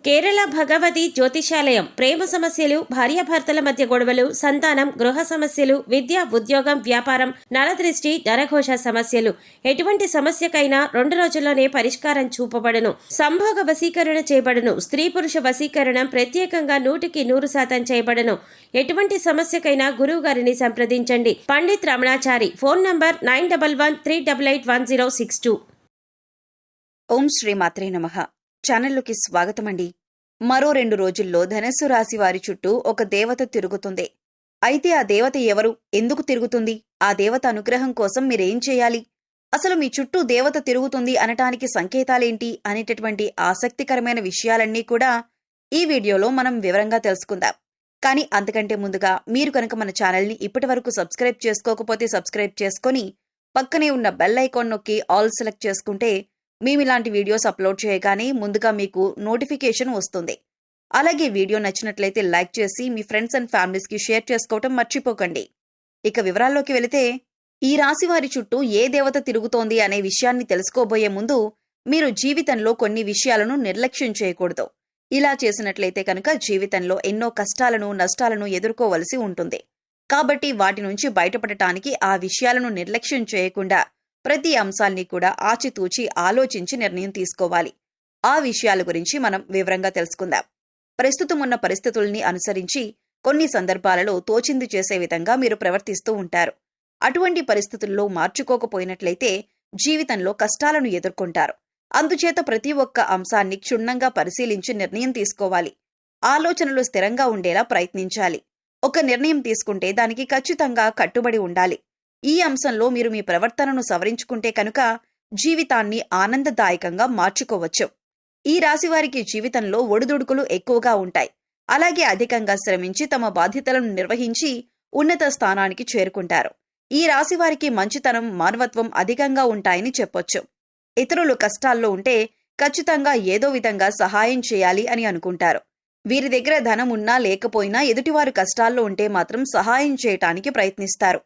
కేరళ భగవతి జ్యోతిషాలయం ప్రేమ సమస్యలు, భార్యాభర్తల మధ్య గొడవలు, సంతానం, గృహ సమస్యలు, విద్య, ఉద్యోగం, వ్యాపారం, నరదృష్టి, నరఘోష సమస్యలు ఎటువంటి సమస్యకైనా 2 రోజుల్లోనే పరిష్కారం చూపబడును. సంభోగ వశీకరణ చేయబడును. స్త్రీ పురుష వశీకరణం ప్రత్యేకంగా 100% చేయబడును. ఎటువంటి సమస్యకైనా గురువు గారిని సంప్రదించండి. పండిత్ రమణాచారి. Phone number 9111381062. ఓం శ్రీ మాత్రే నమః. ఛానల్లోకి స్వాగతమండి. మరో 2 రోజుల్లో ధనస్సు రాశి వారి చుట్టూ ఒక దేవత తిరుగుతుంది. అయితే ఆ దేవత ఎవరు, ఎందుకు తిరుగుతుంది, ఆ దేవత అనుగ్రహం కోసం మీరేం చేయాలి, అసలు మీ చుట్టూ దేవత తిరుగుతుంది అనటానికి సంకేతాలేంటి అనేటటువంటి ఆసక్తికరమైన విషయాలన్నీ కూడా ఈ వీడియోలో మనం వివరంగా తెలుసుకుందాం. కానీ అంతకంటే ముందుగా మీరు కనుక మన ఛానల్ని ఇప్పటి వరకు సబ్స్క్రైబ్ చేసుకోకపోతే సబ్స్క్రైబ్ చేసుకొని పక్కనే ఉన్న బెల్ ఐకాన్ నొక్కి ఆల్ సెలెక్ట్ చేసుకుంటే మేమిలాంటి వీడియోస్ అప్లోడ్ చేయగానే ముందుగా మీకు నోటిఫికేషన్ వస్తుంది. అలాగే వీడియో నచ్చినట్లయితే లైక్ చేసి మీ ఫ్రెండ్స్ అండ్ ఫ్యామిలీస్కి షేర్ చేసుకోవటం మర్చిపోకండి. ఇక వివరాల్లోకి వెళితే, ఈ రాశి వారి చుట్టూ ఏ దేవత తిరుగుతోంది అనే విషయాన్ని తెలుసుకోబోయే ముందు మీరు జీవితంలో కొన్ని విషయాలను నిర్లక్ష్యం చేయకూడదు. ఇలా చేసినట్లయితే కనుక జీవితంలో ఎన్నో కష్టాలను, నష్టాలను ఎదుర్కోవలసి ఉంటుంది. కాబట్టి వాటి నుంచి బయటపడటానికి ఆ విషయాలను నిర్లక్ష్యం చేయకుండా ప్రతి అంశాల్ని కూడా ఆచితూచి ఆలోచించి నిర్ణయం తీసుకోవాలి. ఆ విషయాల గురించి మనం వివరంగా తెలుసుకుందాం. ప్రస్తుతం ఉన్న పరిస్థితుల్ని అనుసరించి కొన్ని సందర్భాలలో తోచింది చేసే విధంగా మీరు ప్రవర్తిస్తూ ఉంటారు. అటువంటి పరిస్థితుల్లో మార్చుకోకపోయినట్లయితే జీవితంలో కష్టాలను ఎదుర్కొంటారు. అందుచేత ప్రతి ఒక్క అంశాన్ని క్షుణ్ణంగా పరిశీలించి నిర్ణయం తీసుకోవాలి. ఆలోచనలు స్థిరంగా ఉండేలా ప్రయత్నించాలి. ఒక నిర్ణయం తీసుకుంటే దానికి ఖచ్చితంగా కట్టుబడి ఉండాలి. ఈ అంశంలో మీరు మీ ప్రవర్తనను సవరించుకుంటే కనుక జీవితాన్ని ఆనందదాయకంగా మార్చుకోవచ్చు. ఈ రాశివారికి జీవితంలో ఒడిదుడుకులు ఎక్కువగా ఉంటాయి. అలాగే అధికంగా శ్రమించి తమ బాధ్యతలను నిర్వహించి ఉన్నత స్థానానికి చేరుకుంటారు. ఈ రాశివారికి మంచితనం, మానవత్వం అధికంగా ఉంటాయని చెప్పొచ్చు. ఇతరులు కష్టాల్లో ఉంటే ఖచ్చితంగా ఏదో విధంగా సహాయం చేయాలి అని అనుకుంటారు. వీరి దగ్గర ధనం ఉన్నా లేకపోయినా ఎదుటివారు కష్టాల్లో ఉంటే మాత్రం సహాయం చేయటానికి ప్రయత్నిస్తారు.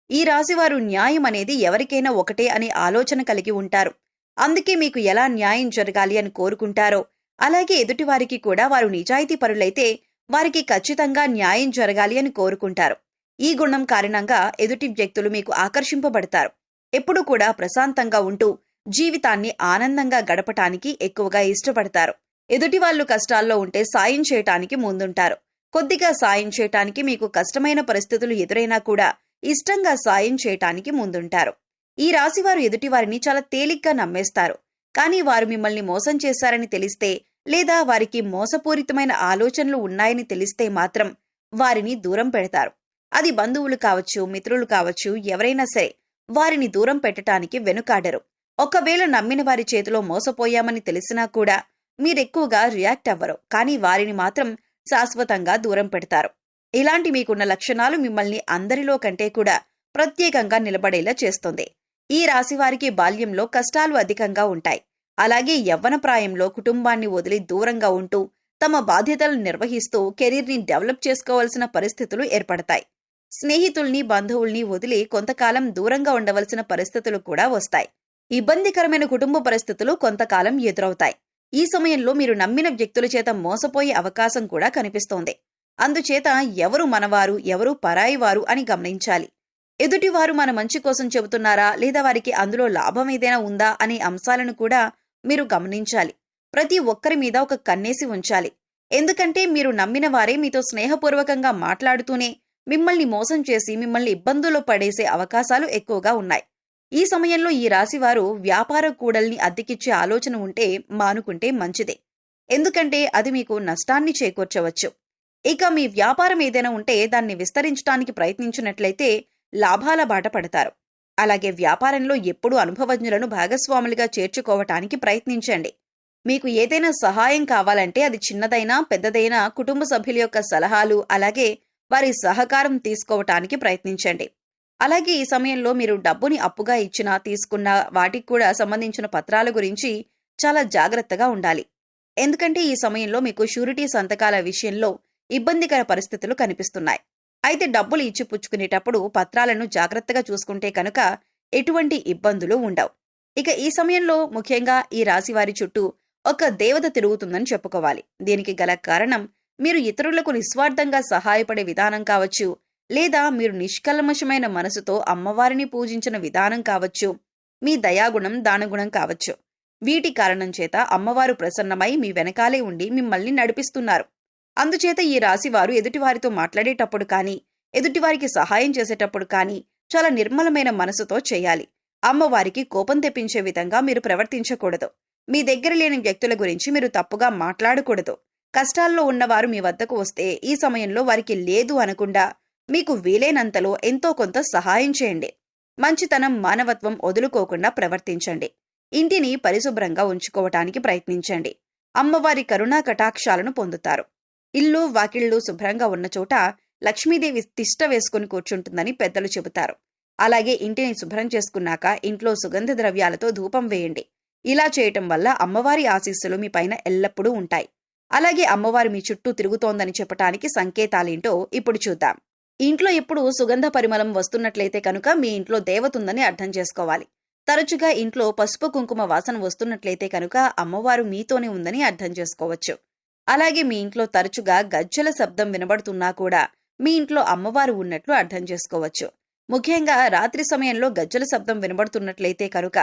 ఈ రాశివారు న్యాయం అనేది ఎవరికైనా ఒకటే అనే ఆలోచన కలిగి ఉంటారు. అందుకే మీకు ఎలా న్యాయం జరగాలి అని కోరుకుంటారో అలాగే ఎదుటివారికి కూడా వారు నిజాయితీ పరులైతే వారికి ఖచ్చితంగా న్యాయం జరగాలి అని కోరుకుంటారు. ఈ గుణం కారణంగా ఎదుటి వ్యక్తులు మీకు ఆకర్షింపబడతారు. ఎప్పుడూ కూడా ప్రశాంతంగా ఉంటూ జీవితాన్ని ఆనందంగా గడపటానికి ఎక్కువగా ఇష్టపడతారు. ఎదుటి వాళ్ళు కష్టాల్లో ఉంటే సాయం చేయటానికి ముందుంటారు. కొద్దిగా సాయం చేయటానికి మీకు కష్టమైన పరిస్థితులు ఎదురైనా కూడా ఇష్టంగా సాయం చేయటానికి ముందుంటారు. ఈ రాశివారు ఎదుటివారిని చాలా తేలిగ్గా నమ్మేస్తారు. కానీ వారు మిమ్మల్ని మోసం చేశారని తెలిస్తే లేదా వారికి మోసపూరితమైన ఆలోచనలు ఉన్నాయని తెలిస్తే మాత్రం వారిని దూరం పెడతారు. అది బంధువులు కావచ్చు, మిత్రులు కావచ్చు, ఎవరైనా సరే వారిని దూరం పెట్టడానికి వెనుకాడరు. ఒకవేళ నమ్మిన వారి చేతిలో మోసపోయామని తెలిసినా కూడా మీరెక్కువగా రియాక్ట్ అవ్వరు. కానీ వారిని మాత్రం శాశ్వతంగా దూరం పెడతారు. ఇలాంటి మీకున్న లక్షణాలు మిమ్మల్ని అందరిలో కంటే కూడా ప్రత్యేకంగా నిలబడేలా చేస్తుంది. ఈ రాశివారికి బాల్యంలో కష్టాలు అధికంగా ఉంటాయి. అలాగే యవ్వన ప్రాయంలో కుటుంబాన్ని వదిలి దూరంగా ఉంటూ తమ బాధ్యతలను నిర్వహిస్తూ కెరీర్ని డెవలప్ చేసుకోవాల్సిన పరిస్థితులు ఏర్పడతాయి. స్నేహితుల్ని, బంధువుల్ని వదిలి కొంతకాలం దూరంగా ఉండవలసిన పరిస్థితులు కూడా వస్తాయి. ఇబ్బందికరమైన కుటుంబ పరిస్థితులు కొంతకాలం ఎదురవుతాయి. ఈ సమయంలో మీరు నమ్మిన వ్యక్తుల చేత మోసపోయే అవకాశం కూడా కనిపిస్తోంది. అందుచేత ఎవరు మనవారు, ఎవరు పరాయివారు అని గమనించాలి. ఎదుటివారు మన మంచి కోసం చెబుతున్నారా లేదా వారికి అందులో లాభం ఏదైనా ఉందా అనే అంశాలను కూడా మీరు గమనించాలి. ప్రతి ఒక్కరి మీద ఒక కన్నేసి ఉంచాలి. ఎందుకంటే మీరు నమ్మిన వారే మీతో స్నేహపూర్వకంగా మాట్లాడుతూనే మిమ్మల్ని మోసం చేసి మిమ్మల్ని ఇబ్బందుల్లో పడేసే అవకాశాలు ఎక్కువగా ఉన్నాయి. ఈ సమయంలో ఈ రాశివారు వ్యాపార కూడల్ని అద్దెకిచ్చే ఆలోచన ఉంటే మానుకుంటే మంచిదే. ఎందుకంటే అది మీకు నష్టాన్ని చేకూర్చవచ్చు. ఇక మీ వ్యాపారం ఏదైనా ఉంటే దాన్ని విస్తరించడానికి ప్రయత్నించినట్లయితే లాభాల బాట పడతారు. అలాగే వ్యాపారంలో ఎప్పుడూ అనుభవజ్ఞులను భాగస్వాములుగా చేర్చుకోవటానికి ప్రయత్నించండి. మీకు ఏదైనా సహాయం కావాలంటే అది చిన్నదైనా పెద్దదైనా కుటుంబ సభ్యుల యొక్క సలహాలు అలాగే వారి సహకారం తీసుకోవటానికి ప్రయత్నించండి. అలాగే ఈ సమయంలో మీరు డబ్బుని అప్పుగా ఇచ్చినా తీసుకున్న వాటికి కూడా సంబంధించిన పత్రాల గురించి చాలా జాగ్రత్తగా ఉండాలి. ఎందుకంటే ఈ సమయంలో మీకు షూరిటీ సంతకాల విషయంలో ఇబ్బందికర పరిస్థితులు కనిపిస్తున్నాయి. అయితే డబ్బులు ఇచ్చి పుచ్చుకునేటప్పుడు పత్రాలను జాగ్రత్తగా చూసుకుంటే కనుక ఎటువంటి ఇబ్బందులు ఉండవు. ఇక ఈ సమయంలో ముఖ్యంగా ఈ రాశివారి చుట్టూ ఒక దేవత తిరుగుతుందని చెప్పుకోవాలి. దీనికి గల కారణం మీరు ఇతరులకు నిస్వార్థంగా సహాయపడే విధానం కావచ్చు, లేదా మీరు నిష్కల్మషమైన మనసుతో అమ్మవారిని పూజించిన విధానం కావచ్చు, మీ దయాగుణం దానగుణం కావచ్చు. వీటి కారణం చేత అమ్మవారు ప్రసన్నమై మీ వెనకాలే ఉండి మిమ్మల్ని నడిపిస్తున్నారు. అందుచేత ఈ రాశివారు ఎదుటివారితో మాట్లాడేటప్పుడు కానీ, ఎదుటివారికి సహాయం చేసేటప్పుడు కానీ చాలా నిర్మలమైన మనసుతో చేయాలి. అమ్మవారికి కోపం తెప్పించే విధంగా మీరు ప్రవర్తించకూడదు. మీ దగ్గర లేని వ్యక్తుల గురించి మీరు తప్పుగా మాట్లాడకూడదు. కష్టాల్లో ఉన్నవారు మీ వద్దకు వస్తే ఈ సమయంలో వారికి లేదు అనకుండా మీకు వీలైనంతలో ఎంతో కొంత సహాయం చేయండి. మంచితనం, మానవత్వం వదులుకోకుండా ప్రవర్తించండి. ఇంటిని పరిశుభ్రంగా ఉంచుకోవటానికి ప్రయత్నించండి. అమ్మవారి కరుణా కటాక్షాలను పొందుతారు. ఇల్లు వాకిళ్లు శుభ్రంగా ఉన్న చోట లక్ష్మీదేవి తిష్ట వేసుకుని కూర్చుంటుందని పెద్దలు చెబుతారు. అలాగే ఇంటిని శుభ్రం చేసుకున్నాక ఇంట్లో సుగంధ ద్రవ్యాలతో ధూపం వేయండి. ఇలా చేయటం వల్ల అమ్మవారి ఆశీస్సులు మీ పైన ఎల్లప్పుడూ ఉంటాయి. అలాగే అమ్మవారు మీ చుట్టూ తిరుగుతోందని చెప్పటానికి సంకేతాలేంటో ఇప్పుడు చూద్దాం. ఇంట్లో ఎప్పుడు సుగంధ పరిమళం వస్తున్నట్లయితే కనుక మీ ఇంట్లో దేవతుందని అర్థం చేసుకోవాలి. తరచుగా ఇంట్లో పసుపు కుంకుమ వాసన వస్తున్నట్లయితే కనుక అమ్మవారు మీతోనే ఉందని అర్థం చేసుకోవచ్చు. అలాగే మీ ఇంట్లో తరచుగా గజ్జల శబ్దం వినబడుతున్నా కూడా మీ ఇంట్లో అమ్మవారు ఉన్నట్లు అర్థం చేసుకోవచ్చు. ముఖ్యంగా రాత్రి సమయంలో గజ్జల శబ్దం వినబడుతున్నట్లయితే కనుక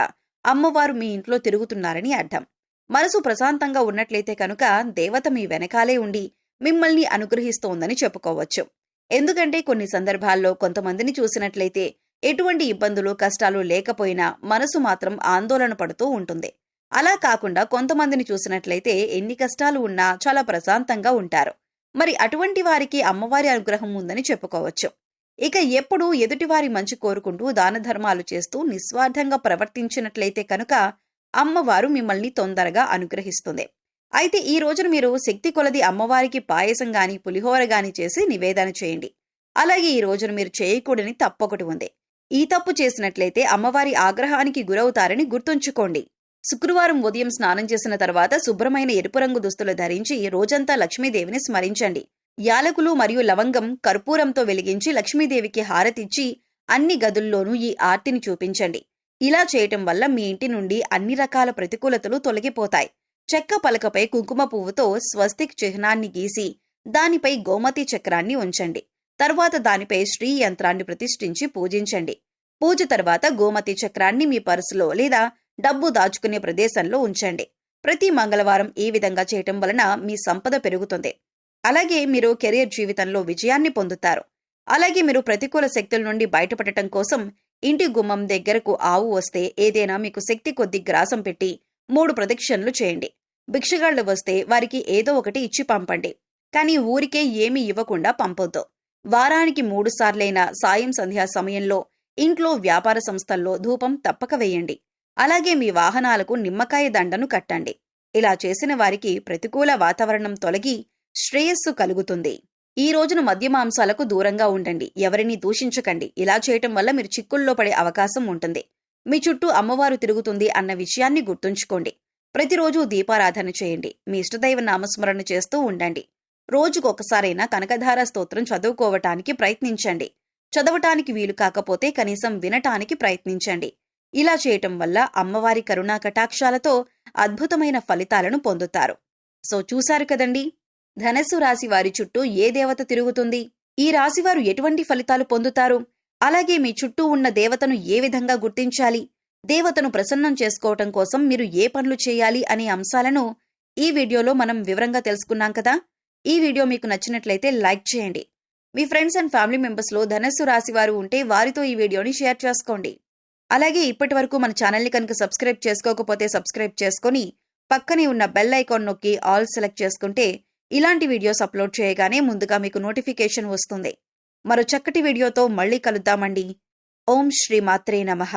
అమ్మవారు మీ ఇంట్లో తిరుగుతున్నారని అర్థం. మనసు ప్రశాంతంగా ఉన్నట్లయితే కనుక దేవత మీ వెనకాలే ఉండి మిమ్మల్ని అనుగ్రహిస్తోందని చెప్పుకోవచ్చు. ఎందుకంటే కొన్ని సందర్భాల్లో కొంతమందిని చూసినట్లయితే ఎటువంటి ఇబ్బందులు కష్టాలు లేకపోయినా మనసు మాత్రం ఆందోళన పడుతూ ఉంటుంది. అలా కాకుండా కొంతమందిని చూసినట్లయితే ఎన్ని కష్టాలు ఉన్నా చాలా ప్రశాంతంగా ఉంటారు. మరి అటువంటి వారికి అమ్మవారి అనుగ్రహం ఉందని చెప్పుకోవచ్చు. ఇక ఎప్పుడూ ఎదుటివారి మంచి కోరుకుంటూ దాన ధర్మాలు చేస్తూ నిస్వార్థంగా ప్రవర్తించినట్లయితే కనుక అమ్మవారు మిమ్మల్ని తొందరగా అనుగ్రహిస్తుంది. అయితే ఈ రోజున మీరు శక్తి కొలది అమ్మవారికి పాయసం గాని పులిహోర గాని చేసి నివేదన చేయండి. అలాగే ఈ రోజున మీరు చేయకూడని తప్పొకటి ఉంది. ఈ తప్పు చేసినట్లయితే అమ్మవారి ఆగ్రహానికి గురవుతారని గుర్తుంచుకోండి. శుక్రవారం ఉదయం స్నానం చేసిన తర్వాత శుభ్రమైన ఎరుపు రంగు దుస్తులు ధరించి రోజంతా లక్ష్మీదేవిని స్మరించండి. యాలకులు మరియు లవంగం కర్పూరంతో వెలిగించి లక్ష్మీదేవికి హారతిచ్చి అన్ని గదుల్లోనూ ఈ ఆర్తిని చూపించండి. ఇలా చేయటం వల్ల మీ ఇంటి నుండి అన్ని రకాల ప్రతికూలతలు తొలగిపోతాయి. చెక్క పలకపై కుంకుమ పువ్వుతో స్వస్తిక్ చిహ్నాన్ని గీసి దానిపై గోమతి చక్రాన్ని ఉంచండి. తర్వాత దానిపై శ్రీ యంత్రాన్ని ప్రతిష్ఠించి పూజించండి. పూజ తర్వాత గోమతి చక్రాన్ని మీ పర్సులో లేదా డబ్బు దాచుకునే ప్రదేశంలో ఉంచండి. ప్రతి మంగళవారం ఈ విధంగా చేయటం వలన మీ సంపద పెరుగుతుంది. అలాగే మీరు కెరీర్ జీవితంలో విజయాన్ని పొందుతారు. అలాగే మీరు ప్రతికూల శక్తుల నుండి బయటపడటం కోసం ఇంటి గుమ్మం దగ్గరకు ఆవు వస్తే ఏదైనా మీకు శక్తి కొద్ది గ్రాసం పెట్టి 3 ప్రదక్షిణలు చేయండి. భిక్షగాళ్లు వస్తే వారికి ఏదో ఒకటి ఇచ్చి పంపండి. కానీ ఊరికే ఏమీ ఇవ్వకుండా పంపొద్దు. వారానికి 3 సార్లైనా సాయం సంధ్యా సమయంలో ఇంట్లో వ్యాపార సంస్థల్లో ధూపం తప్పక వేయండి. అలాగే మీ వాహనాలకు నిమ్మకాయ దండను కట్టండి. ఇలా చేసిన వారికి ప్రతికూల వాతావరణం తొలగి శ్రేయస్సు కలుగుతుంది. ఈ రోజున మద్య మాంసాలకు దూరంగా ఉండండి. ఎవరిని దూషించకండి. ఇలా చేయటం వల్ల మీరు చిక్కుల్లో పడే అవకాశం ఉంటుంది. మీ చుట్టూ అమ్మవారు తిరుగుతుంది అన్న విషయాన్ని గుర్తుంచుకోండి. ప్రతిరోజు దీపారాధన చేయండి. మీ ఇష్టదైవ నామస్మరణ చేస్తూ ఉండండి. రోజుకొకసారైనా కనకధార స్తోత్రం చదువుకోవటానికి ప్రయత్నించండి. చదవటానికి వీలు కాకపోతే కనీసం వినటానికి ప్రయత్నించండి. ఇలా చేయటం వల్ల అమ్మవారి కరుణా కటాక్షాలతో అద్భుతమైన ఫలితాలను పొందుతారు. సో చూశారు కదండి, ధనస్సు రాశి వారి చుట్టూ ఏ దేవత తిరుగుతుంది, ఈ రాశివారు ఎటువంటి ఫలితాలు పొందుతారు, అలాగే మీ చుట్టూ ఉన్న దేవతను ఏ విధంగా గుర్తించాలి, దేవతను ప్రసన్నం చేసుకోవటం కోసం మీరు ఏ పనులు చేయాలి అనే అంశాలను ఈ వీడియోలో మనం వివరంగా తెలుసుకున్నాం కదా. ఈ వీడియో మీకు నచ్చినట్లయితే లైక్ చేయండి. మీ ఫ్రెండ్స్ అండ్ ఫ్యామిలీ మెంబర్స్లో ధనస్సు రాశి వారు ఉంటే వారితో ఈ వీడియోని షేర్ చేసుకోండి. అలాగే ఇప్పటి వరకు మన ఛానల్ని కనుక సబ్స్క్రైబ్ చేసుకోకపోతే సబ్స్క్రైబ్ చేసుకొని పక్కనే ఉన్న బెల్ ఐకాన్ నొక్కి ఆల్ సెలెక్ట్ చేసుకుంటే ఇలాంటి వీడియోస్ అప్లోడ్ చేయగానే ముందుగా మీకు నోటిఫికేషన్ వస్తుంది. మరో చక్కటి వీడియోతో మళ్ళీ కలుద్దామండి. ఓం శ్రీ మాత్రే నమః.